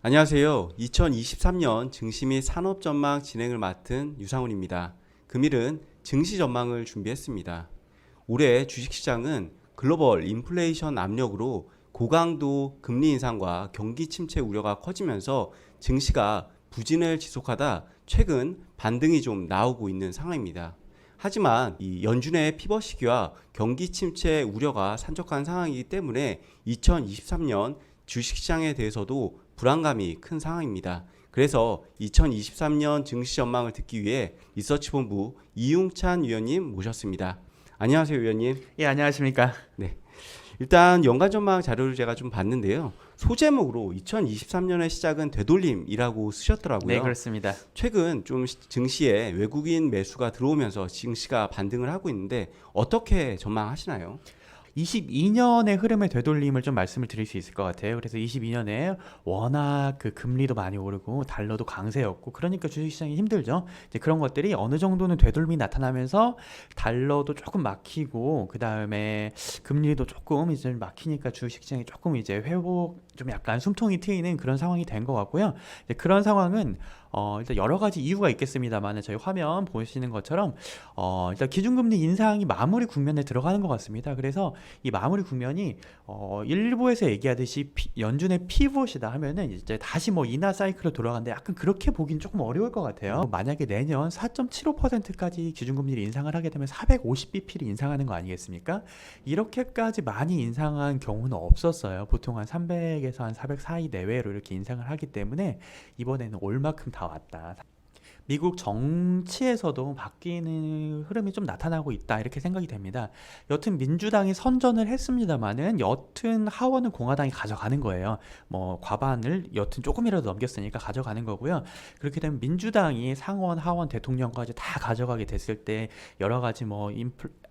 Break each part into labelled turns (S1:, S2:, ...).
S1: 안녕하세요. 2023년 증시 및 산업 전망 진행을 맡은 유상훈입니다. 금일은 증시 전망을 준비했습니다. 올해 주식시장은 글로벌 인플레이션 압력으로 고강도 금리 인상과 경기 침체 우려가 커지면서 증시가 부진을 지속하다 최근 반등이 좀 나오고 있는 상황입니다. 하지만 이 연준의 피벗 시기와 경기 침체 우려가 산적한 상황이기 때문에 2023년 주식시장에 대해서도 불안감이 큰 상황입니다. 그래서 2023년 증시 전망을 듣기 위해 리서치본부 이웅찬 위원님 모셨습니다. 안녕하세요, 위원님.
S2: 예, 안녕하십니까.
S1: 네. 일단 연간 전망 자료를 제가 좀 봤는데요. 소제목으로 2023년의 시작은 되돌림이라고
S2: 네,
S1: 쓰셨더라고요.
S2: 그렇습니다.
S1: 최근 좀 증시에 외국인 매수가 들어오면서 증시가 반등을 하고 있는데 어떻게 전망하시나요?
S2: 22년의 흐름의 되돌림을 좀 말씀을 드릴 수 있을 것 같아요. 그래서 22년에 워낙 그 금리도 많이 오르고 달러도 강세였고 그러니까 주식시장이 힘들죠. 이제 그런 것들이 어느 정도는 되돌림이 나타나면서 달러도 조금 막히고 그 다음에 금리도 조금 이제 막히니까 주식시장이 조금 이제 회복 좀 약간 숨통이 트이는 그런 상황이 된 것 같고요. 이제 그런 상황은 일단 여러 가지 이유가 있겠습니다만 저희 화면 보시는 것처럼 일단 기준금리 인상이 마무리 국면에 들어가는 것 같습니다. 그래서 이 마무리 국면이 일부에서 얘기하듯이 연준의 피봇이다 하면은 이제 다시 뭐 인하 사이클로 돌아가는데 약간 그렇게 보긴 조금 어려울 것 같아요. 만약에 내년 4.75%까지 기준금리를 인상을 하게 되면 450bp를 인상하는 거 아니겠습니까? 이렇게까지 많이 인상한 경우는 없었어요. 보통 한 300에서 한 400 사이 내외로 이렇게 인상을 하기 때문에 이번에는 올 만큼 다 왔다. 미국 정치에서도 바뀌는 흐름이 좀 나타나고 있다 이렇게 생각이 됩니다. 여튼 민주당이 선전을 했습니다마는 여튼 하원은 공화당이 가져가는 거예요. 뭐 과반을 여튼 조금이라도 넘겼으니까 가져가는 거고요. 그렇게 되면 민주당이 상원, 하원, 대통령까지 다 가져가게 됐을 때 여러 가지 뭐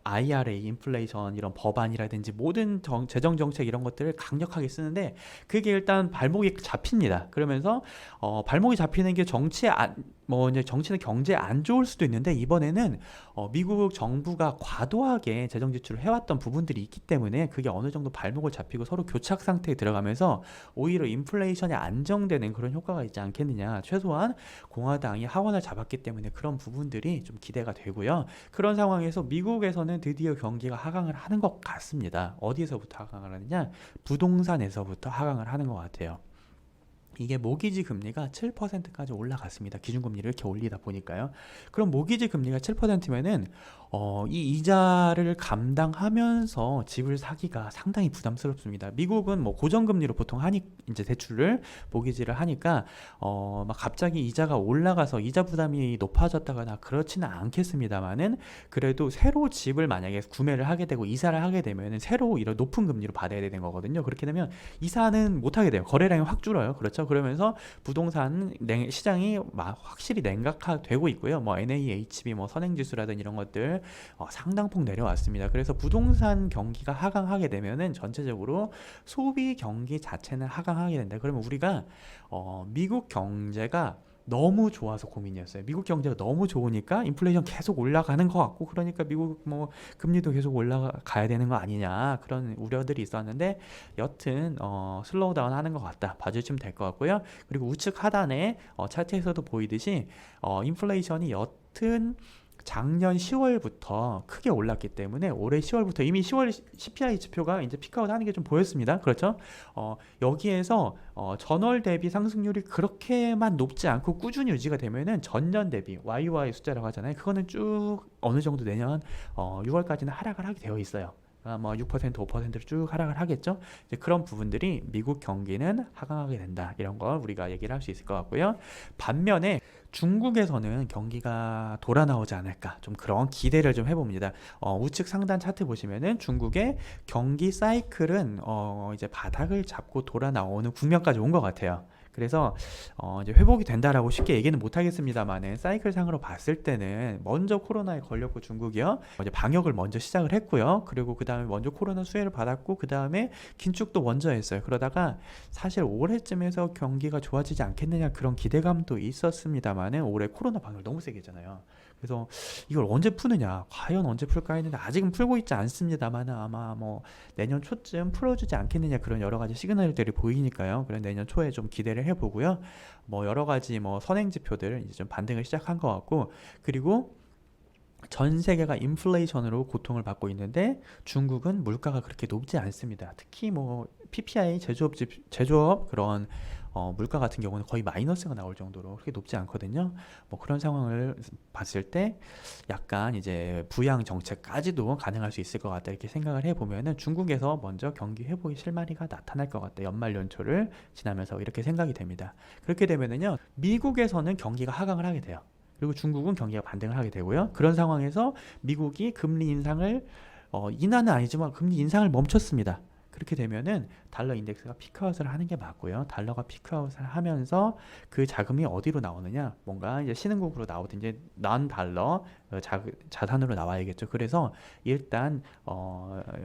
S2: IRA, 인플레이션 이런 법안이라든지 모든 재정 정책 이런 것들을 강력하게 쓰는데 그게 일단 발목이 잡힙니다. 그러면서 발목이 잡히는 게 뭐 이제 정치는 경제에 안 좋을 수도 있는데 이번에는 미국 정부가 과도하게 재정 지출을 해왔던 부분들이 있기 때문에 그게 어느 정도 발목을 잡히고 서로 교착 상태에 들어가면서 오히려 인플레이션이 안정되는 그런 효과가 있지 않겠느냐. 최소한 공화당이 하원을 잡았기 때문에 그런 부분들이 좀 기대가 되고요. 그런 상황에서 미국에서는 드디어 경기가 하강을 하는 것 같습니다. 어디서부터 하강을 하느냐? 부동산에서부터 하강을 하는 것 같아요. 이게 모기지 금리가 7%까지 올라갔습니다. 기준금리를 이렇게 올리다 보니까요. 그럼 모기지 금리가 7%면은 이 이자를 감당하면서 집을 사기가 상당히 부담스럽습니다. 미국은 뭐 고정금리로 보통 하니 이제 대출을 모기지를 하니까 막 갑자기 이자가 올라가서 이자 부담이 높아졌다거나 그렇지는 않겠습니다만은 그래도 새로 집을 만약에 구매를 하게 되고 이사를 하게 되면은 새로 이런 높은 금리로 받아야 되는 거거든요. 그렇게 되면 이사는 못 하게 돼요. 거래량이 확 줄어요. 그렇죠? 그러면서 부동산 시장이 확실히 냉각화되고 있고요. 뭐 NAHB 뭐 선행지수라든 이런 것들 상당폭 내려왔습니다. 그래서 부동산 경기가 하강하게 되면은 전체적으로 소비 경기 자체는 하강하게 된다. 그러면 우리가 미국 경제가 너무 좋아서 고민이었어요. 미국 경제가 너무 좋으니까 인플레이션 계속 올라가는 것 같고 그러니까 미국 뭐 금리도 계속 올라가야 되는 거 아니냐 그런 우려들이 있었는데 여튼 슬로우 다운 하는 것 같다 봐주시면 될 것 같고요. 그리고 우측 하단에 차트에서도 보이듯이 인플레이션이 여튼 작년 10월부터 크게 올랐기 때문에 올해 10월부터 이미 10월 CPI 지표가 이제 피크아웃 하는 게 좀 보였습니다. 그렇죠? 여기에서 전월 대비 상승률이 그렇게만 높지 않고 꾸준히 유지가 되면은 전년 대비 YY 숫자라고 하잖아요. 그거는 쭉 어느 정도 내년 6월까지는 하락을 하게 되어 있어요. 뭐 6%, 5%로 쭉 하락을 하겠죠. 이제 그런 부분들이 미국 경기는 하강하게 된다. 이런 걸 우리가 얘기를 할 수 있을 것 같고요. 반면에 중국에서는 경기가 돌아 나오지 않을까 좀 그런 기대를 좀 해봅니다. 우측 상단 차트 보시면은 중국의 경기 사이클은 이제 바닥을 잡고 돌아 나오는 국면까지 온 것 같아요. 그래서 이제 회복이 된다라고 쉽게 얘기는 못 하겠습니다만은 사이클 상으로 봤을 때는 먼저 코로나에 걸렸고 중국이요. 이제 방역을 먼저 시작을 했고요. 그리고 그 다음에 먼저 코로나 수혜를 받았고 그 다음에 긴축도 먼저 했어요. 그러다가 사실 올해쯤에서 경기가 좋아지지 않겠느냐 그런 기대감도 있었습니다만은 올해 코로나 방역 너무 세게 했잖아요. 그래서 이걸 언제 푸느냐 과연 언제 풀까 했는데 아직은 풀고 있지 않습니다만 아마 뭐 내년 초쯤 풀어주지 않겠느냐 그런 여러 가지 시그널들이 보이니까요. 그래 내년 초에 좀 기대를 얘기를 해보고요. 뭐 여러 가지 뭐 선행 지표들 이제 좀 반등을 시작한 것 같고, 그리고 전 세계가 인플레이션으로 고통을 받고 있는데 중국은 물가가 그렇게 높지 않습니다. 특히 뭐 PPI 제조업 그런 물가 같은 경우는 거의 마이너스가 나올 정도로 그렇게 높지 않거든요. 뭐 그런 상황을 봤을 때 약간 이제 부양 정책까지도 가능할 수 있을 것 같다 이렇게 생각을 해보면은 중국에서 먼저 경기 회복의 실마리가 나타날 것 같다. 연말 연초를 지나면서 이렇게 생각이 됩니다. 그렇게 되면은요, 미국에서는 경기가 하강을 하게 돼요. 그리고 중국은 경기가 반등을 하게 되고요. 그런 상황에서 미국이 금리 인상을 인하는 아니지만 금리 인상을 멈췄습니다. 그렇게 되면은 달러 인덱스가 피크아웃을 하는 게 맞고요. 달러가 피크아웃을 하면서 그 자금이 어디로 나오느냐? 뭔가 이제 신흥국으로 나오든지 난 달러 자산으로 나와야겠죠. 그래서 일단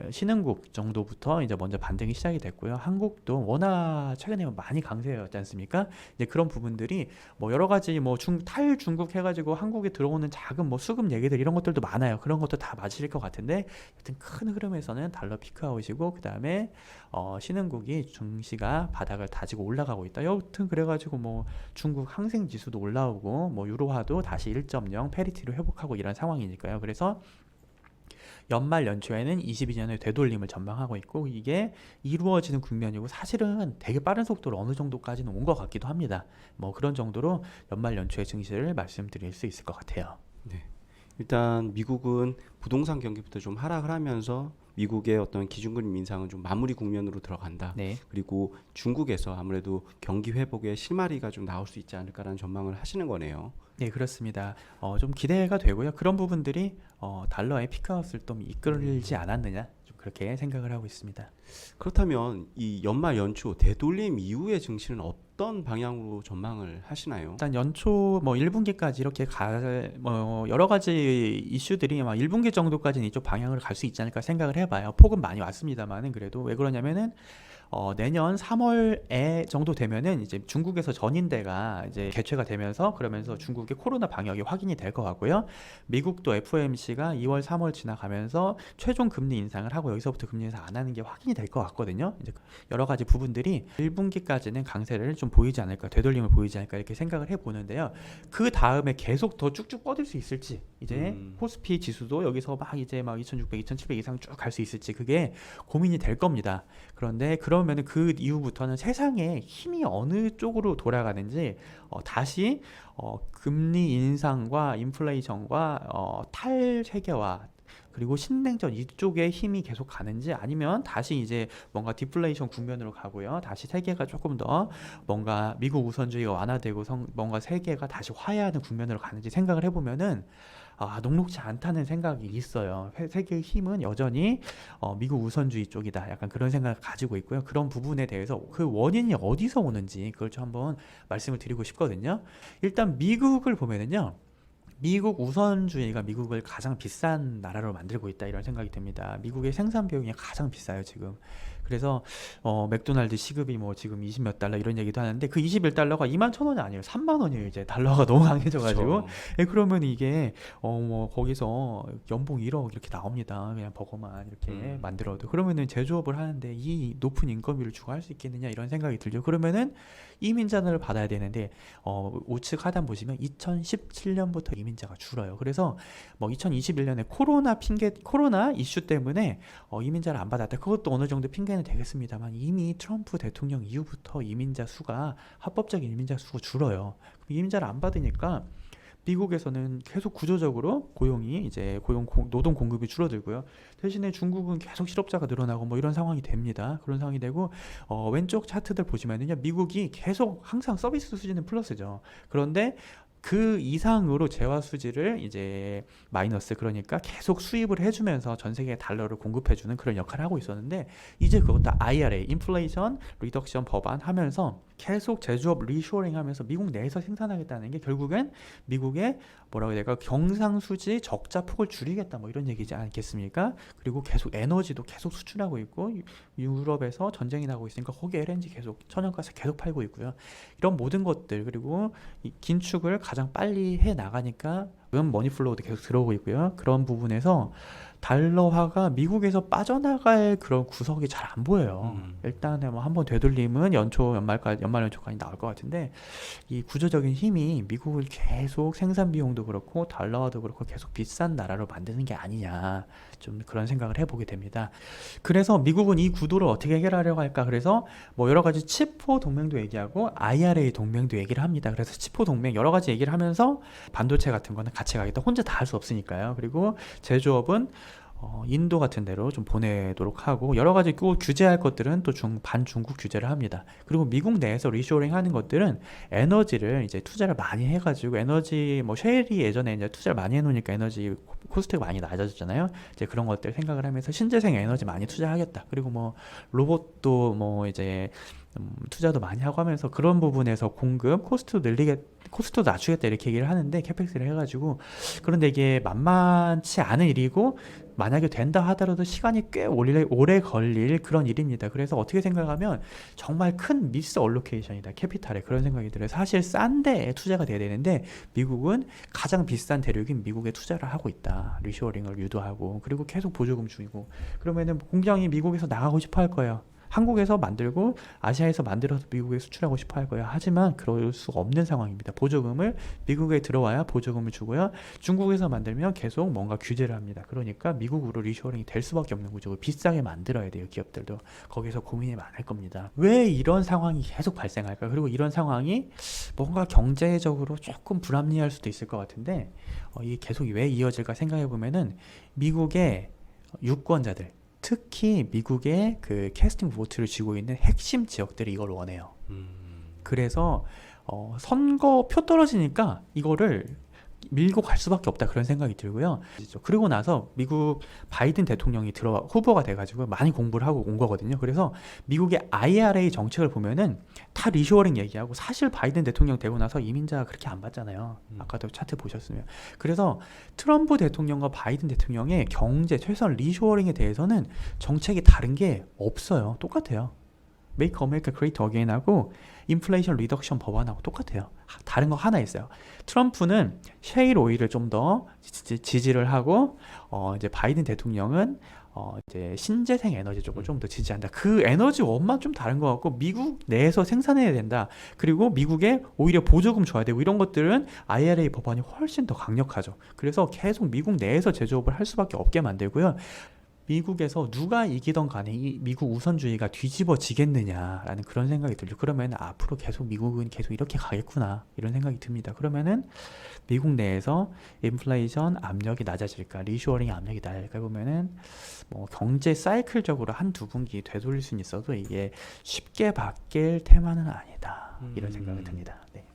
S2: 신흥국 정도부터 이제 먼저 반등이 시작이 됐고요. 한국도 워낙 최근에 많이 강세였지 않습니까? 이제 그런 부분들이 뭐 여러 가지 뭐 탈중국 해가지고 한국에 들어오는 자금 뭐 수급 얘기들 이런 것들도 많아요. 그런 것도 다 맞으실 것 같은데, 여튼 큰 흐름에서는 달러 피크아웃이고 그 다음에 신흥국이 증시가 바닥을 다지고 올라가고 있다. 여튼 그래가지고 뭐 중국 항생 지수도 올라오고 뭐 유로화도 다시 1.0 페리티로 회복하고 이런 상황이니까요. 그래서 연말 연초에는 22년의 되돌림을 전망하고 있고, 이게 이루어지는 국면이고 사실은 되게 빠른 속도로 어느 정도까지는 온 것 같기도 합니다. 뭐 그런 정도로 연말 연초의 증시를 말씀드릴 수 있을 것 같아요.
S1: 네. 일단 미국은 부동산 경기부터 좀 하락을 하면서 미국의 어떤 기준금리 인상은 좀 마무리 국면으로 들어간다.
S2: 네.
S1: 그리고 중국에서 아무래도 경기 회복의 실마리가 좀 나올 수 있지 않을까라는 전망을 하시는 거네요.
S2: 네, 그렇습니다. 좀 기대가 되고요. 그런 부분들이 달러의 피크아웃을 좀 이끌지 않았느냐, 좀 그렇게 생각을 하고 있습니다.
S1: 그렇다면 이 연말 연초 되돌림 이후의 증시는 어떤 방향으로 전망을 하시나요?
S2: 일단 연초 뭐 1분기까지 이렇게 뭐 여러 가지 이슈들이 막 1분기 정도까지는 이쪽 방향으로 갈 수 있지 않을까 생각을 해봐요. 폭은 많이 왔습니다만은 그래도 왜 그러냐면은 내년 3월에 정도 되면은 이제 중국에서 전인대가 이제 개최가 되면서, 그러면서 중국의 코로나 방역이 확인이 될 것 같고요. 미국도 FOMC가 2월, 3월 지나가면서 최종 금리 인상을 하고 여기서부터 금리 인상 안 하는 게 확인이 될 것 같거든요. 이제 여러 가지 부분들이 1분기까지는 강세를 좀 보이지 않을까, 되돌림을 보이지 않을까 이렇게 생각을 해보는데요. 그 다음에 계속 더 쭉쭉 뻗을 수 있을지, 이제 코스피 지수도 여기서 막 이제 막 2,600, 2,700 이상 쭉 갈 수 있을지 그게 고민이 될 겁니다. 그런데 그러면은 그 이후부터는 세상에 힘이 어느 쪽으로 돌아가는지 다시 금리 인상과 인플레이션과 탈세계화 그리고 신냉전 이쪽에 힘이 계속 가는지, 아니면 다시 이제 뭔가 디플레이션 국면으로 가고요. 다시 세계가 조금 더 뭔가 미국 우선주의가 완화되고 뭔가 세계가 다시 화해하는 국면으로 가는지 생각을 해보면은 녹록지 않다는 생각이 있어요. 세계의 힘은 여전히 미국 우선주의 쪽이다. 약간 그런 생각을 가지고 있고요. 그런 부분에 대해서 그 원인이 어디서 오는지 그걸 좀 한번 말씀을 드리고 싶거든요. 일단 미국을 보면은요, 미국 우선주의가 미국을 가장 비싼 나라로 만들고 있다 이런 생각이 듭니다. 미국의 생산 비용이 가장 비싸요 지금. 그래서 맥도날드 시급이 뭐 지금 20 몇 달러 이런 얘기도 하는데 그 21달러가 21,000원이 아니에요. 30,000원이에요. 이제 달러가 너무 강해져가지고.
S1: 그렇죠.
S2: 그러면 이게 뭐 거기서 연봉 1억 이렇게 나옵니다. 그냥 버거만 이렇게 만들어도. 그러면은 제조업을 하는데 이 높은 인건비를 주고 할 수 있겠느냐 이런 생각이 들죠. 그러면은 이민자를 받아야 되는데 우측 하단 보시면 2017년부터 이민자가 줄어요. 그래서 뭐 2021년에 코로나 이슈 때문에 이민자를 안 받았다. 그것도 어느 정도 핑계는 되겠습니다만 이미 트럼프 대통령 이후부터 합법적인 이민자 수가 줄어요. 이민자를 안 받으니까 미국에서는 계속 구조적으로 노동 공급이 줄어들고요. 대신에 중국은 계속 실업자가 늘어나고 뭐 이런 상황이 됩니다. 그런 상황이 되고 왼쪽 차트들 보시면은요, 미국이 계속 항상 서비스 수지는 플러스죠. 그런데 그 이상으로 재화 수지를 이제 마이너스, 그러니까 계속 수입을 해주면서 전 세계에 달러를 공급해주는 그런 역할을 하고 있었는데, 이제 그것도 IRA, 인플레이션 리덕션 법안 하면서 계속 제조업 리쇼링 하면서 미국 내에서 생산하겠다는 게 결국엔 미국의 뭐라고 해야 될까, 경상수지 적자 폭을 줄이겠다 뭐 이런 얘기지 않겠습니까? 그리고 계속 에너지도 계속 수출하고 있고, 유럽에서 전쟁이 나고 있으니까 거기 LNG 계속, 천연가스 계속 팔고 있고요. 이런 모든 것들, 그리고 이 긴축을 가장 빨리 해 나가니까 머니플로우도 계속 들어오고 있고요. 그런 부분에서 달러화가 미국에서 빠져나갈 그런 구석이 잘 안 보여요. 일단은 뭐 한번 되돌림은 연말 연초까지 나올 것 같은데 이 구조적인 힘이 미국을 계속 생산 비용도 그렇고 달러화도 그렇고 계속 비싼 나라로 만드는 게 아니냐 좀 그런 생각을 해보게 됩니다. 그래서 미국은 이 구도를 어떻게 해결하려고 할까? 그래서 뭐 여러 가지 치포 동맹도 얘기하고 IRA 동맹도 얘기를 합니다. 그래서 치포 동맹 여러 가지 얘기를 하면서 반도체 같은 거는 같이 가겠다. 혼자 다 할 수 없으니까요. 그리고 제조업은 인도 같은 데로 좀 보내도록 하고 여러 가지 또 규제할 것들은 또 반중국 규제를 합니다. 그리고 미국 내에서 리쇼링 하는 것들은 에너지를 이제 투자를 많이 해가지고 에너지 뭐 셰일이 예전에 이제 투자를 많이 해놓으니까 에너지 코스트가 많이 낮아졌잖아요. 이제 그런 것들 생각을 하면서 신재생 에너지 많이 투자하겠다. 그리고 뭐 로봇도 뭐 이제 투자도 많이 하고 하면서 그런 부분에서 공급 코스트도 낮추겠다 이렇게 얘기를 하는데 캐펙스를 해가지고 그런데 이게 만만치 않은 일이고 만약에 된다 하더라도 시간이 꽤 오래 걸릴 그런 일입니다. 그래서 어떻게 생각하면 정말 큰 미스 얼로케이션이다. 캐피탈에 그런 생각이 들어요. 사실 싼 데에 투자가 돼야 되는데 미국은 가장 비싼 대륙인 미국에 투자를 하고 있다. 리쇼어링을 유도하고 그리고 계속 보조금 주고 그러면은 공장이 미국에서 나가고 싶어 할 거예요. 한국에서 만들고 아시아에서 만들어서 미국에 수출하고 싶어 할 거예요. 하지만 그럴 수 없는 상황입니다. 보조금을 미국에 들어와야 보조금을 주고요. 중국에서 만들면 계속 뭔가 규제를 합니다. 그러니까 미국으로 리쇼어링이 될 수밖에 없는 구조고 비싸게 만들어야 돼요. 기업들도. 거기서 고민이 많을 겁니다. 왜 이런 상황이 계속 발생할까? 그리고 이런 상황이 뭔가 경제적으로 조금 불합리할 수도 있을 것 같은데 이게 계속 왜 이어질까 생각해 보면은 미국의 유권자들 특히 미국의 그 캐스팅 보트를 쥐고 있는 핵심 지역들이 이걸 원해요. 그래서 선거표 떨어지니까 이거를 밀고 갈 수밖에 없다 그런 생각이 들고요. 그리고 나서 미국 바이든 대통령이 후보가 돼가지고 많이 공부를 하고 온 거거든요. 그래서 미국의 IRA 정책을 보면은 다 리쇼어링 얘기하고 사실 바이든 대통령 되고 나서 이민자 그렇게 안 받잖아요. 아까도 차트 보셨으면. 그래서 트럼프 대통령과 바이든 대통령의 경제 최소한 리쇼어링에 대해서는 정책이 다른 게 없어요. 똑같아요. Make America Great Again하고 인플레이션 리덕션 법안하고 똑같아요. 다른 거 하나 있어요. 트럼프는 셰일 오일을 좀 더 지지를 하고 이제 바이든 대통령은 이제 신재생 에너지 쪽을 좀 더 지지한다. 그 에너지 원만 좀 다른 것 같고 미국 내에서 생산해야 된다. 그리고 미국에 오히려 보조금 줘야 되고 이런 것들은 IRA 법안이 훨씬 더 강력하죠. 그래서 계속 미국 내에서 제조업을 할 수밖에 없게 만들고요. 미국에서 누가 이기던 간에 이 미국 우선주의가 뒤집어지겠느냐라는 그런 생각이 들죠. 그러면 앞으로 계속 미국은 계속 이렇게 가겠구나 이런 생각이 듭니다. 그러면은 미국 내에서 인플레이션 압력이 낮아질까, 리쇼어링 압력이 낮아질까 보면은 뭐 경제 사이클적으로 한두 분기 되돌릴 수는 있어도 이게 쉽게 바뀔 테마는 아니다 이런 생각이 듭니다. 네.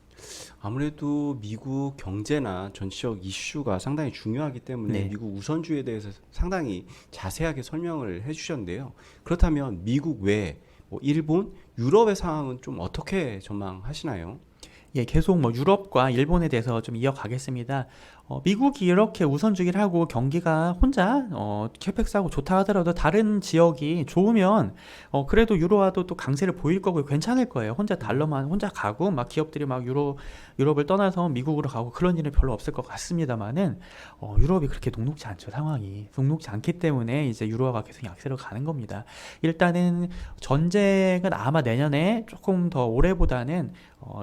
S1: 아무래도 미국 경제나 전체적 이슈가 상당히 중요하기 때문에
S2: 네.
S1: 미국 우선주의에 대해서 상당히 자세하게 설명을 해주셨는데요. 그렇다면 미국 외에 뭐 일본, 유럽의 상황은 좀 어떻게 전망하시나요?
S2: 예, 계속 뭐 유럽과 일본에 대해서 좀 이어가겠습니다. 미국이 이렇게 우선주기를 하고 경기가 혼자 캐펙스하고 좋다 하더라도 다른 지역이 좋으면 그래도 유로화도 또 강세를 보일 거고 괜찮을 거예요. 혼자 달러만 혼자 가고 막 기업들이 막 유럽을 떠나서 미국으로 가고 그런 일은 별로 없을 것 같습니다만은 유럽이 그렇게 녹록지 않죠. 상황이 녹록지 않기 때문에 이제 유로화가 계속 약세로 가는 겁니다. 일단은 전쟁은 아마 내년에 조금 더 올해보다는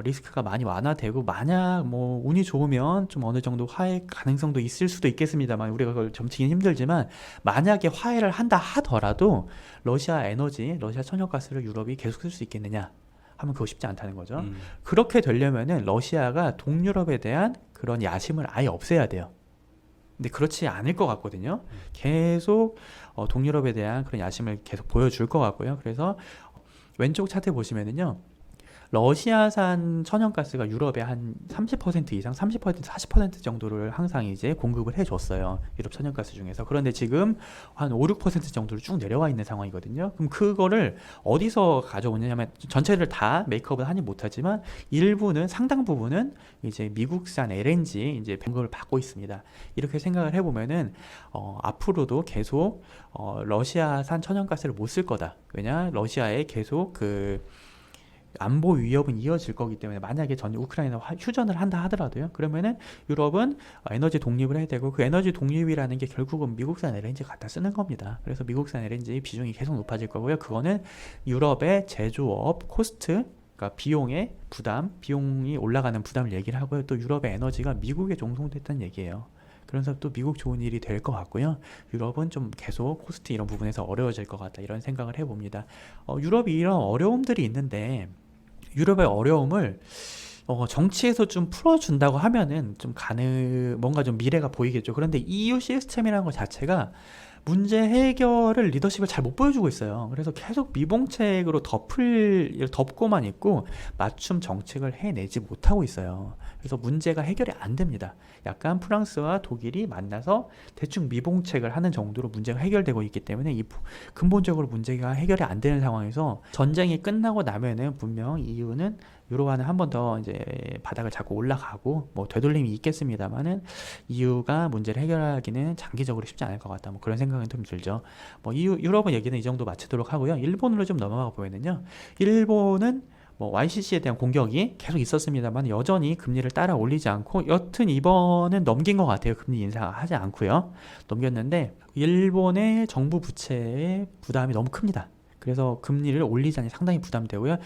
S2: 리스크가 많이 완화되고 만약 뭐 운이 좋으면 좀 어느 정도 화해 가능성도 있을 수도 있겠습니다만 우리가 그걸 점치긴 힘들지만 만약에 화해를 한다 하더라도 러시아 천연가스를 유럽이 계속 쓸 수 있겠느냐 하면 그거 쉽지 않다는 거죠. 그렇게 되려면은 러시아가 동유럽에 대한 그런 야심을 아예 없애야 돼요. 근데 그렇지 않을 것 같거든요. 계속 동유럽에 대한 그런 야심을 계속 보여줄 것 같고요. 그래서 왼쪽 차트 보시면은요. 러시아산 천연가스가 유럽에 한 30% 이상, 30%, 40% 정도를 항상 이제 공급을 해줬어요. 유럽 천연가스 중에서. 그런데 지금 한 5, 6% 정도로 쭉 내려와 있는 상황이거든요. 그럼 그거를 어디서 가져오냐면 전체를 다 메이크업은 하지 못하지만 일부는 상당 부분은 이제 미국산 LNG 이제 공급을 받고 있습니다. 이렇게 생각을 해보면은 앞으로도 계속 러시아산 천연가스를 못 쓸 거다. 왜냐? 러시아에 계속 안보 위협은 이어질 거기 때문에 만약에 전 우크라이나 휴전을 한다 하더라도요. 그러면은 유럽은 에너지 독립을 해야 되고 그 에너지 독립이라는 게 결국은 미국산 LNG 갖다 쓰는 겁니다. 그래서 미국산 LNG 비중이 계속 높아질 거고요. 그거는 유럽의 제조업 코스트 그러니까 비용의 부담, 비용이 올라가는 부담을 얘기를 하고요. 또 유럽의 에너지가 미국에 종송됐다는 얘기예요. 그래서 또 미국 좋은 일이 될 것 같고요. 유럽은 좀 계속 코스트 이런 부분에서 어려워질 것 같다 이런 생각을 해봅니다. 유럽이 이런 어려움들이 있는데 유럽의 어려움을 정치에서 좀 풀어준다고 하면은 좀 뭔가 좀 미래가 보이겠죠. 그런데 EU 시스템이라는 것 자체가 문제 해결을 리더십을 잘 못 보여주고 있어요. 그래서 계속 미봉책으로 덮고만 있고 맞춤 정책을 해내지 못하고 있어요. 그래서 문제가 해결이 안 됩니다. 약간 프랑스와 독일이 만나서 대충 미봉책을 하는 정도로 문제가 해결되고 있기 때문에 근본적으로 문제가 해결이 안 되는 상황에서 전쟁이 끝나고 나면은 분명 EU는 유로화는 한 번 더 이제 바닥을 잡고 올라가고 뭐 되돌림이 있겠습니다만은 EU가 문제를 해결하기는 장기적으로 쉽지 않을 것 같다. 뭐 그런 생각은 좀 들죠. 뭐 유럽은 얘기는 이 정도 마치도록 하고요. 일본으로 좀 넘어가 보면은요. 일본은 뭐 YCC에 대한 공격이 계속 있었습니다만 여전히 금리를 따라 올리지 않고 여튼 이번은 넘긴 것 같아요. 금리 인상하지 않고요. 넘겼는데 일본의 정부 부채의 부담이 너무 큽니다. 그래서 금리를 올리자니 상당히 부담되고요.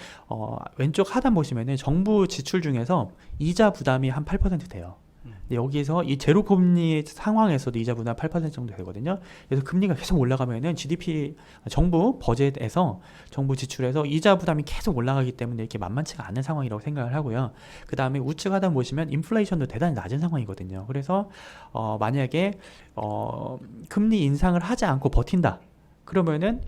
S2: 왼쪽 하단 보시면은 정부 지출 중에서 이자 부담이 한 8% 돼요. 근데 여기서 이 제로 금리 상황에서도 이자 부담 8% 정도 되거든요. 그래서 금리가 계속 올라가면은 GDP 정부 버젯에서 정부 지출에서 이자 부담이 계속 올라가기 때문에 이렇게 만만치가 않은 상황이라고 생각을 하고요. 그 다음에 우측 하단 보시면 인플레이션도 대단히 낮은 상황이거든요. 그래서 만약에 금리 인상을 하지 않고 버틴다. 그러면은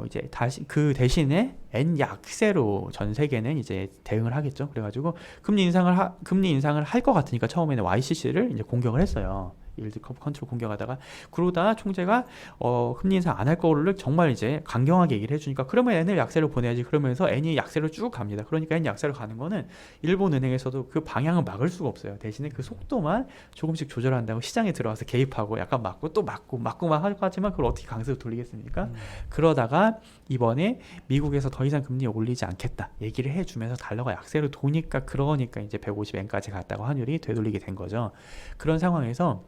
S2: 이제 다시 그 대신에 N 약세로 전 세계는 이제 대응을 하겠죠. 그래가지고 금리 인상을 할 것 같으니까 처음에는 YCC를 이제 공격을 했어요. 일드 커브 컨트롤 공격하다가 그러다 총재가 금리 인상 안 할 거를 정말 이제 강경하게 얘기를 해주니까 그러면 N을 약세로 보내야지 그러면서 N이 약세로 쭉 갑니다. 그러니까 N 약세로 가는 거는 일본 은행에서도 그 방향을 막을 수가 없어요. 대신에 그 속도만 조금씩 조절한다고 시장에 들어와서 개입하고 약간 막고 또 막고 하지만 그걸 어떻게 강세로 돌리겠습니까? 그러다가 이번에 미국에서 더 이상 금리 올리지 않겠다 얘기를 해주면서 달러가 약세로 도니까 그러니까 이제 150엔까지 갔다가 환율이 되돌리게 된 거죠. 그런 상황에서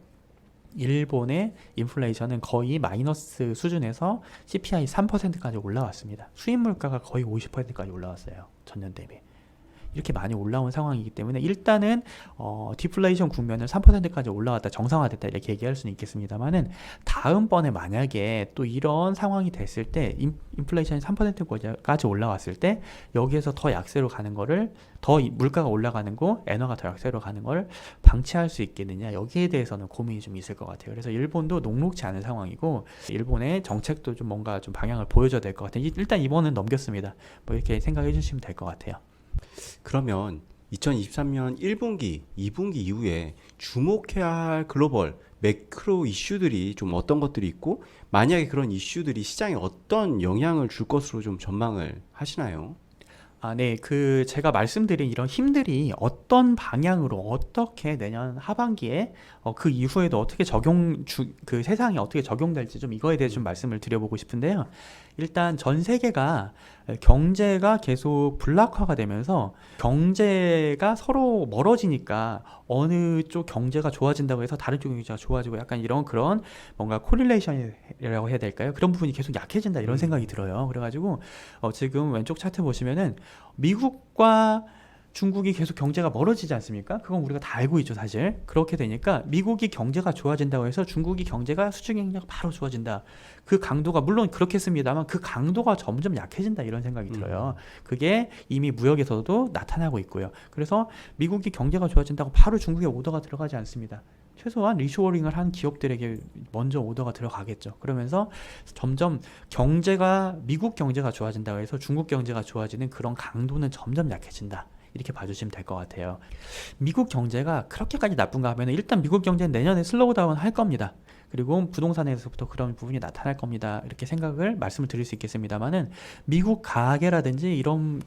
S2: 일본의 인플레이션은 거의 마이너스 수준에서 CPI 3%까지 올라왔습니다. 수입 물가가 거의 50%까지 올라왔어요. 전년 대비. 이렇게 많이 올라온 상황이기 때문에 일단은 디플레이션 국면은 3%까지 올라왔다 정상화됐다 이렇게 얘기할 수는 있겠습니다만은 다음번에 만약에 또 이런 상황이 됐을 때 인플레이션이 3%까지 올라왔을 때 여기에서 더 약세로 가는 거를 더 물가가 올라가는 거 엔화가 더 약세로 가는 걸 방치할 수 있겠느냐 여기에 대해서는 고민이 좀 있을 것 같아요. 그래서 일본도 녹록지 않은 상황이고 일본의 정책도 좀 뭔가 좀 방향을 보여줘야 될 것 같아요. 일단 이번은 넘겼습니다. 뭐 이렇게 생각해 주시면 될 것 같아요.
S1: 그러면 2023년 1분기, 2분기 이후에 주목해야 할 글로벌 매크로 이슈들이 좀 어떤 것들이 있고 만약에 그런 이슈들이 시장에 어떤 영향을 줄 것으로 좀 전망을 하시나요?
S2: 네. 제가 말씀드린 이런 힘들이 어떤 방향으로 어떻게 내년 하반기에 그 이후에도 어떻게 그 세상에 어떻게 적용될지 좀 이거에 대해 좀 말씀을 드려보고 싶은데요. 일단 전 세계가 경제가 계속 불락화가 되면서 경제가 서로 멀어지니까 어느 쪽 경제가 좋아진다고 해서 다른 쪽 경제가 좋아지고 약간 이런 그런 뭔가 코릴레이션이라고 해야 될까요? 그런 부분이 계속 약해진다 이런 생각이 들어요. 그래가지고 지금 왼쪽 차트 보시면은 미국과 중국이 계속 경제가 멀어지지 않습니까? 그건 우리가 다 알고 있죠, 사실. 그렇게 되니까 미국이 경제가 좋아진다고 해서 중국이 경제가 수출 경제가 바로 좋아진다. 그 강도가 물론 그렇겠습니다만 그 강도가 점점 약해진다 이런 생각이 들어요. 그게 이미 무역에서도 나타나고 있고요. 그래서 미국이 경제가 좋아진다고 바로 중국에 오더가 들어가지 않습니다. 최소한 리쇼어링을 한 기업들에게 먼저 오더가 들어가겠죠. 그러면서 점점 미국 경제가 좋아진다고 해서 중국 경제가 좋아지는 그런 강도는 점점 약해진다. 이렇게 봐주시면 될 것 같아요. 미국 경제가 그렇게까지 나쁜가 하면 일단 미국 경제는 내년에 슬로우 다운 할 겁니다. 그리고 부동산에서부터 그런 부분이 나타날 겁니다. 이렇게 말씀을 드릴 수 있겠습니다만은 미국 가계라든지 이런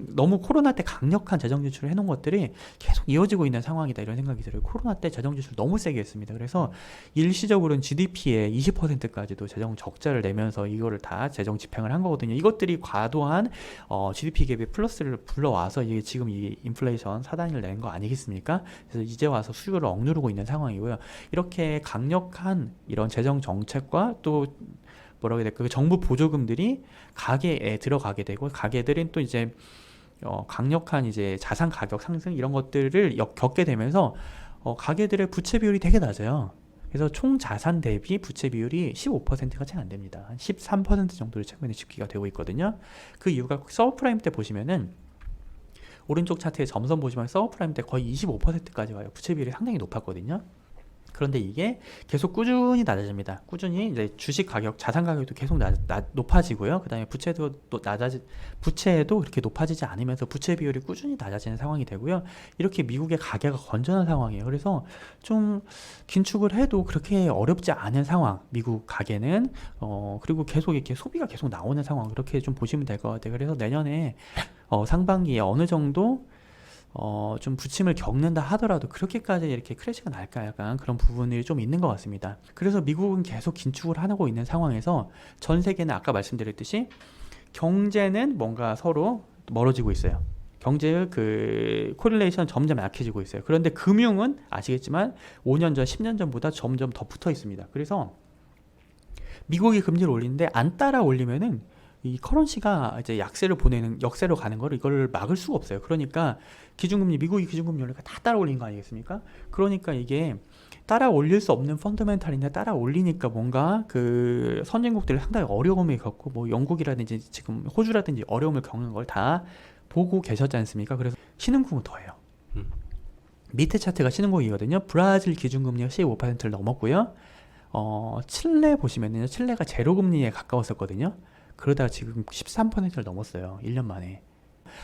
S2: 너무 코로나 때 강력한 재정 지출을 해놓은 것들이 계속 이어지고 있는 상황이다 이런 생각이 들어요. 코로나 때 재정 지출 너무 세게 했습니다. 그래서 일시적으로는 GDP의 20%까지도 재정 적자를 내면서 이거를 다 재정 집행을 한 거거든요. 이것들이 과도한 GDP 갭의 플러스를 불러와서 이게 지금 이 인플레이션 사단을 낸 거 아니겠습니까? 그래서 이제 와서 수요를 억누르고 있는 상황이고요. 이렇게 강력한 이런 재정 정책과 또 뭐라고 해야 될까? 그 정부 보조금들이 가계에 들어가게 되고 가계들은 또 이제 강력한 이제 자산 가격 상승 이런 것들을 겪게 되면서 가계들의 부채 비율이 되게 낮아요. 그래서 총 자산 대비 부채 비율이 15%가 채 안 됩니다. 한 13% 정도를 최근에 집계가 되고 있거든요. 그 이유가 서브프라임 때 보시면은 오른쪽 차트에 점선 보시면 서브프라임 때 거의 25%까지 와요. 부채 비율이 상당히 높았거든요. 그런데 이게 계속 꾸준히 낮아집니다. 꾸준히 이제 주식 가격, 자산 가격도 계속 높아지고요. 그 다음에 부채도 그렇게 높아지지 않으면서 부채 비율이 꾸준히 낮아지는 상황이 되고요. 이렇게 미국의 가계가 건전한 상황이에요. 그래서 좀 긴축을 해도 그렇게 어렵지 않은 상황, 미국 가계는 그리고 계속 이렇게 소비가 계속 나오는 상황, 그렇게 좀 보시면 될 것 같아요. 그래서 내년에 상반기에 어느 정도 좀 부침을 겪는다 하더라도 그렇게까지 이렇게 크래시가 날까 약간 그런 부분이 좀 있는 것 같습니다. 그래서 미국은 계속 긴축을 하고 있는 상황에서 전 세계는 아까 말씀드렸듯이 경제는 뭔가 서로 멀어지고 있어요. 경제의 그 코릴레이션 점점 약해지고 있어요. 그런데 금융은 아시겠지만 5년 전, 10년 전보다 점점 더 붙어 있습니다. 그래서 미국이 금리를 올리는데 안 따라 올리면은 이 커런시가 이제 역세로 가는 거를 이걸 막을 수가 없어요. 그러니까 미국이 기준금리 올리니까 다 따라 올린 거 아니겠습니까? 그러니까 이게 따라 올릴 수 없는 펀더멘탈인데 따라 올리니까 뭔가 그 선진국들이 상당히 어려움을 겪고 뭐 영국이라든지 지금 호주라든지 어려움을 겪는 걸 다 보고 계셨지 않습니까? 그래서 신흥국은 더해요. 밑에 차트가 신흥국이거든요. 브라질 기준금리가 15%를 넘었고요. 칠레 보시면은요. 칠레가 제로금리에 가까웠었거든요. 그러다가 지금 13%를 넘었어요. 1년 만에.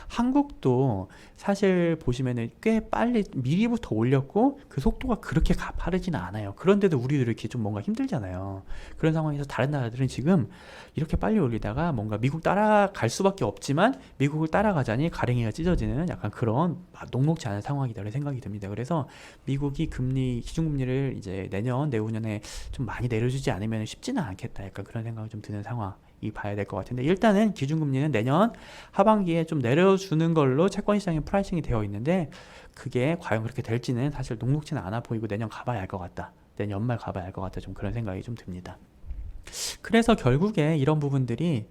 S2: 한국도 사실 보시면은 꽤 빨리 미리부터 올렸고 그 속도가 그렇게 가파르지는 않아요. 그런데도 우리도 이렇게 좀 뭔가 힘들잖아요. 그런 상황에서 다른 나라들은 지금 이렇게 빨리 올리다가 뭔가 미국 따라갈 수밖에 없지만 미국을 따라가자니 가랭이가 찢어지는 약간 그런 녹록지 않은 상황이다 라는 생각이 듭니다. 그래서 미국이 기준금리를 이제 내후년에 좀 많이 내려주지 않으면 쉽지는 않겠다. 약간 그런 생각이 좀 드는 상황. 봐야 될 것 같은데 일단은 기준금리는 내년 하반기에 좀 내려주는 걸로 채권시장에 프라이싱이 되어 있는데 그게 과연 그렇게 될지는 사실 녹록지는 않아 보이고 내년 가봐야 할 것 같다. 내년 연말 가봐야 할 것 같다. 좀 그런 생각이 좀 듭니다. 그래서 결국에 이런 부분들이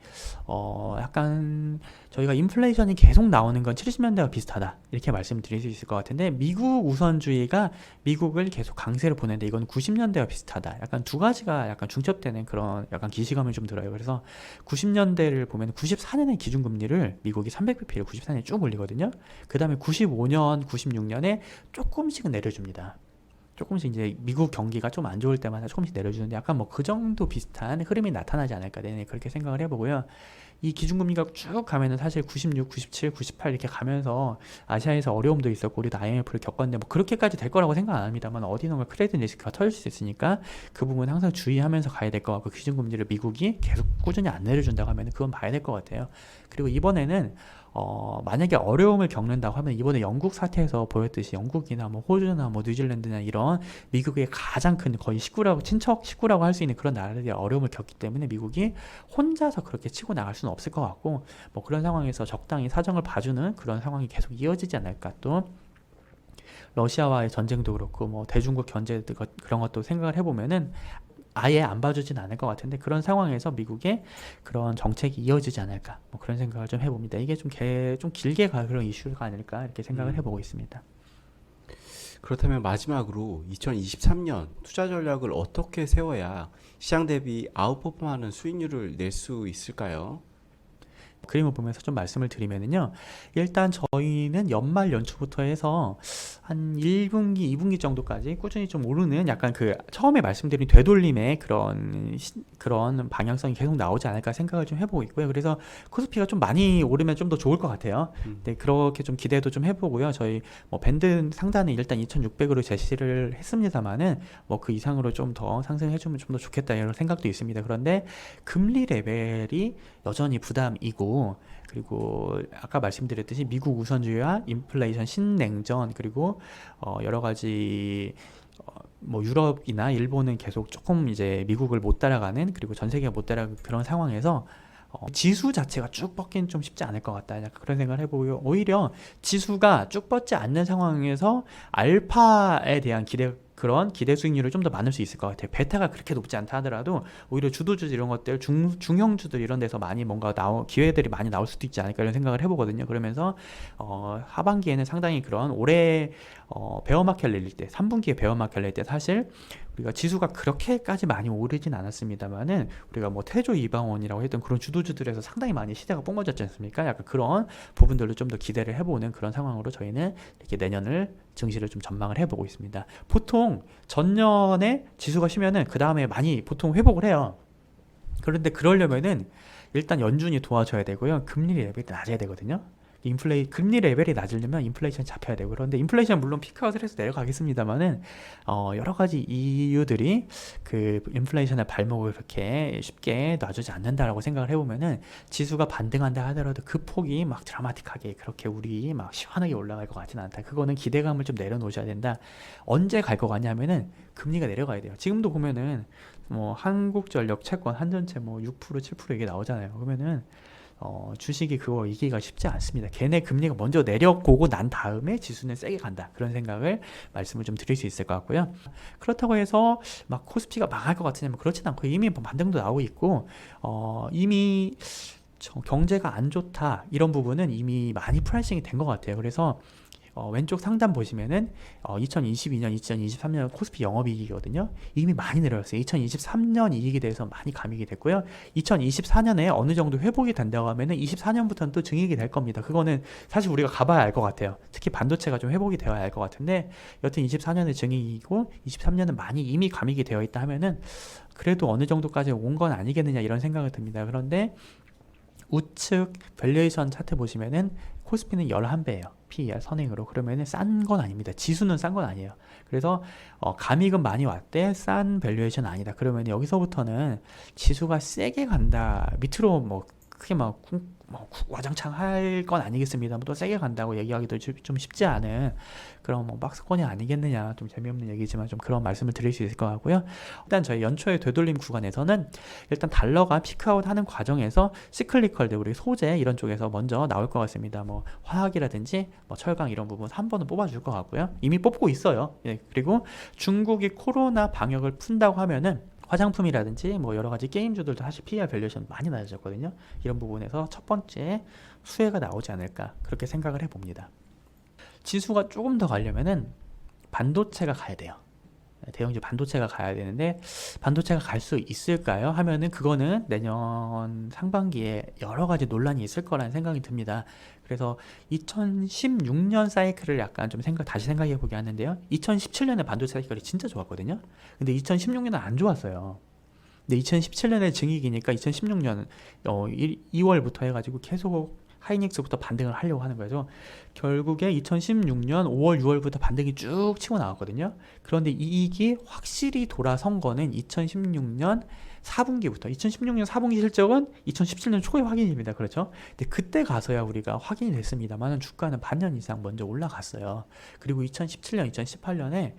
S2: 약간 저희가 인플레이션이 계속 나오는 건 70년대와 비슷하다 이렇게 말씀드릴 수 있을 것 같은데 미국 우선주의가 미국을 계속 강세를 보내는데 이건 90년대와 비슷하다. 약간 두 가지가 약간 중첩되는 그런 약간 기시감이 좀 들어요. 그래서 90년대를 보면 94년에 기준금리를 미국이 300bp를 94년에 쭉 올리거든요. 그 다음에 95년, 96년에 조금씩은 내려줍니다. 조금씩 이제 미국 경기가 좀 안 좋을 때마다 조금씩 내려주는데 약간 뭐 그 정도 비슷한 흐름이 나타나지 않을까 내내 그렇게 생각을 해보고요. 이 기준금리가 쭉 가면은 사실 96, 97, 98 이렇게 가면서 아시아에서 어려움도 있었고 우리도 IMF를 겪었는데 뭐 그렇게까지 될 거라고 생각 안 합니다만 어디선가 크레딧 리스크가 터질 수 있으니까 그 부분 항상 주의하면서 가야 될 것 같고 기준금리를 미국이 계속 꾸준히 안 내려준다고 하면 그건 봐야 될 것 같아요. 그리고 이번에는 만약에 어려움을 겪는다고 하면 이번에 영국 사태에서 보였듯이 영국이나 뭐 호주나 뭐 뉴질랜드나 이런 미국의 가장 큰 거의 친척 식구라고 할 수 있는 그런 나라들이 어려움을 겪기 때문에 미국이 혼자서 그렇게 치고 나갈 수는 없을 것 같고 뭐 그런 상황에서 적당히 사정을 봐주는 그런 상황이 계속 이어지지 않을까. 또 러시아와의 전쟁도 그렇고 뭐 대중국 견제 그런 것도 생각을 해보면은 아예 안 봐주진 않을 것 같은데 그런 상황에서 미국의 그런 정책이 이어지지 않을까 뭐 그런 생각을 좀 해봅니다. 이게 좀 길게 갈 그런 이슈가 아닐까 이렇게 생각을 해보고 있습니다.
S1: 그렇다면 마지막으로 2023년 투자 전략을 어떻게 세워야 시장 대비 아웃퍼폼하는 수익률을 낼 수 있을까요?
S2: 그림을 보면서 좀 말씀을 드리면은요. 일단 저희는 연말 연초부터 해서 한 1분기, 2분기 정도까지 꾸준히 좀 오르는 약간 그 처음에 말씀드린 되돌림의 그런 방향성이 계속 나오지 않을까 생각을 좀 해보고 있고요. 그래서 코스피가 좀 많이 오르면 좀 더 좋을 것 같아요. 네, 그렇게 좀 기대도 좀 해보고요. 저희 뭐 밴드 상단은 일단 2,600으로 제시를 했습니다만은 뭐 그 이상으로 좀 더 상승해주면 좀 더 좋겠다 이런 생각도 있습니다. 그런데 금리 레벨이 여전히 부담이고, 그리고 아까 말씀드렸듯이 미국 우선주의와 인플레이션, 신냉전, 그리고 여러 가지 뭐 유럽이나 일본은 계속 조금 이제 미국을 못 따라가는, 그리고 전 세계가 못 따라가는 그런 상황에서 지수 자체가 쭉 뻗기는 좀 쉽지 않을 것 같다, 약간 그런 생각을 해보고요. 오히려 지수가 쭉 뻗지 않는 상황에서 알파에 대한 그런 기대 수익률을 좀 더 많을 수 있을 것 같아요. 베타가 그렇게 높지 않다 하더라도 오히려 주도주 이런 것들, 중형주들 이런 데서 많이 뭔가 기회들이 많이 나올 수도 있지 않을까 이런 생각을 해보거든요. 그러면서 하반기에는 상당히 그런 올해 베어마켓 랠리 때, 3분기에 베어마켓 랠리 때 사실 우리가 지수가 그렇게까지 많이 오르진 않았습니다만은 우리가 뭐 태조 이방원이라고 했던 그런 주도주들에서 상당히 많이 시세가 뽕어졌지 않습니까? 약간 그런 부분들로 좀 더 기대를 해보는 그런 상황으로 저희는 이렇게 내년을 증시를 좀 전망을 해보고 있습니다. 보통 전년에 지수가 쉬면은 그 다음에 많이 보통 회복을 해요. 그런데 그러려면은 일단 연준이 도와줘야 되고요. 금리 레벨이 낮아야 되거든요. 금리 레벨이 낮으려면 인플레이션이 잡혀야 되고, 그런데 인플레이션 물론 피크아웃을 해서 내려가겠습니다만은 여러 가지 이유들이 그 인플레이션의 발목을 그렇게 쉽게 놔주지 않는다라고 생각을 해보면은 지수가 반등한다 하더라도 그 폭이 막 드라마틱하게 그렇게 우리 막 시원하게 올라갈 것 같지는 않다. 그거는 기대감을 좀 내려놓으셔야 된다. 언제 갈 것 같냐면은 금리가 내려가야 돼요. 지금도 보면은 뭐 한국전력 채권 한전채 뭐 6% 7% 이게 나오잖아요. 그러면은 주식이 그거 이기기가 쉽지 않습니다. 걔네 금리가 먼저 내려오고 난 다음에 지수는 세게 간다. 그런 생각을 말씀을 좀 드릴 수 있을 것 같고요. 그렇다고 해서 막 코스피가 망할 것 같으냐면 그렇진 않고 이미 뭐 반등도 나오고 있고, 이미 경제가 안 좋다 이런 부분은 이미 많이 프라이싱이 된 것 같아요. 그래서 왼쪽 상단 보시면은 2022년, 2023년 코스피 영업이익이거든요. 이미 많이 내려왔어요. 2023년 이익에 대해서 많이 감익이 됐고요. 2024년에 어느 정도 회복이 된다고 하면은 24년부터는 또 증액이 될 겁니다. 그거는 사실 우리가 가봐야 알 것 같아요. 특히 반도체가 좀 회복이 되어야 알 것 같은데, 여튼 24년에 증액이고 23년은 많이 이미 감익이 되어 있다 하면은 그래도 어느 정도까지 온 건 아니겠느냐 이런 생각이 듭니다. 그런데 우측 밸류에이션 차트 보시면은 코스피는 11배예요. PER 선행으로. 그러면은 싼 건 아닙니다. 지수는 싼 건 아니에요. 그래서 감익은 많이 왔대, 싼 밸류에이션 아니다. 그러면 여기서부터는 지수가 세게 간다, 밑으로 뭐 크게 막 와장창 할 건 아니겠습니다. 또 세게 간다고 얘기하기도 좀 쉽지 않은 그런 뭐 박스권이 아니겠느냐, 좀 재미없는 얘기지만 좀 그런 말씀을 드릴 수 있을 것 같고요. 일단 저희 연초의 되돌림 구간에서는 일단 달러가 피크아웃 하는 과정에서 시클리컬들, 우리 소재 이런 쪽에서 먼저 나올 것 같습니다. 뭐 화학이라든지 뭐 철강 이런 부분 한 번은 뽑아줄 것 같고요. 이미 뽑고 있어요. 예, 그리고 중국이 코로나 방역을 푼다고 하면은 화장품이라든지 뭐 여러 가지 게임주들도 사실 PER 밸류에이션 많이 낮아졌거든요. 이런 부분에서 첫 번째 수혜가 나오지 않을까 그렇게 생각을 해봅니다. 지수가 조금 더 가려면은 반도체가 가야 돼요. 대형주 반도체가 가야 되는데 반도체가 갈 수 있을까요? 하면은 그거는 내년 상반기에 여러 가지 논란이 있을 거라는 생각이 듭니다. 그래서 2016년 사이클을 약간 좀 다시 생각해 보게 하는데요. 2017년에 반도체 사이클이 진짜 좋았거든요. 근데 2016년은 안 좋았어요. 근데 2017년에 증익이니까 2016년 2월부터 해가지고 계속 하이닉스부터 반등을 하려고 하는 거죠. 결국에 2016년 5월, 6월부터 반등이 쭉 치고 나왔거든요. 그런데 이익이 확실히 돌아선 거는 2016년 4분기부터. 2016년 4분기 실적은 2017년 초에 확인입니다. 그렇죠? 근데 그때 가서야 우리가 확인이 됐습니다만 주가는 반년 이상 먼저 올라갔어요. 그리고 2017년, 2018년에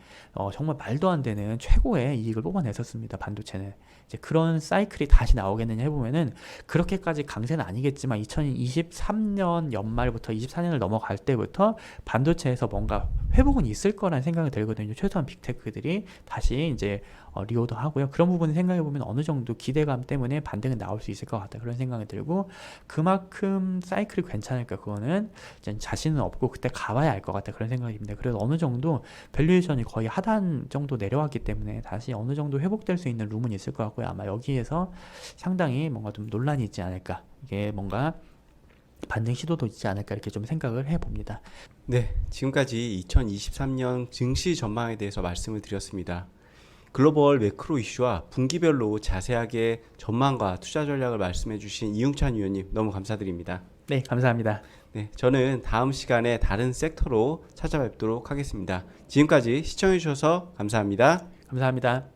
S2: 정말 말도 안 되는 최고의 이익을 뽑아냈었습니다. 반도체는. 이제 그런 사이클이 다시 나오겠느냐 해보면은 그렇게까지 강세는 아니겠지만 2023년 연말부터 24년을 넘어갈 때부터 반도체에서 뭔가 회복은 있을 거라는 생각이 들거든요. 최소한 빅테크들이 다시 이제 리오더 하고요. 그런 부분을 생각해 보면 어느 정도 기대감 때문에 반등은 나올 수 있을 것 같다, 그런 생각이 들고, 그만큼 사이클이 괜찮을까, 그거는 이제 자신은 없고 그때 가봐야 알 것 같다, 그런 생각이 듭니다. 그래서 어느 정도 밸류에이션이 거의 하단 정도 내려왔기 때문에 다시 어느 정도 회복될 수 있는 룸은 있을 것 같고요. 아마 여기에서 상당히 뭔가 좀 논란이 있지 않을까, 이게 뭔가 반등 시도도 있지 않을까 이렇게 좀 생각을 해봅니다.
S1: 네, 지금까지 2023년 증시 전망에 대해서 말씀을 드렸습니다. 글로벌 매크로 이슈와 분기별로 자세하게 전망과 투자 전략을 말씀해 주신 이웅찬 위원님 너무 감사드립니다.
S2: 네, 감사합니다.
S1: 네, 저는 다음 시간에 다른 섹터로 찾아뵙도록 하겠습니다. 지금까지 시청해 주셔서 감사합니다.
S2: 감사합니다.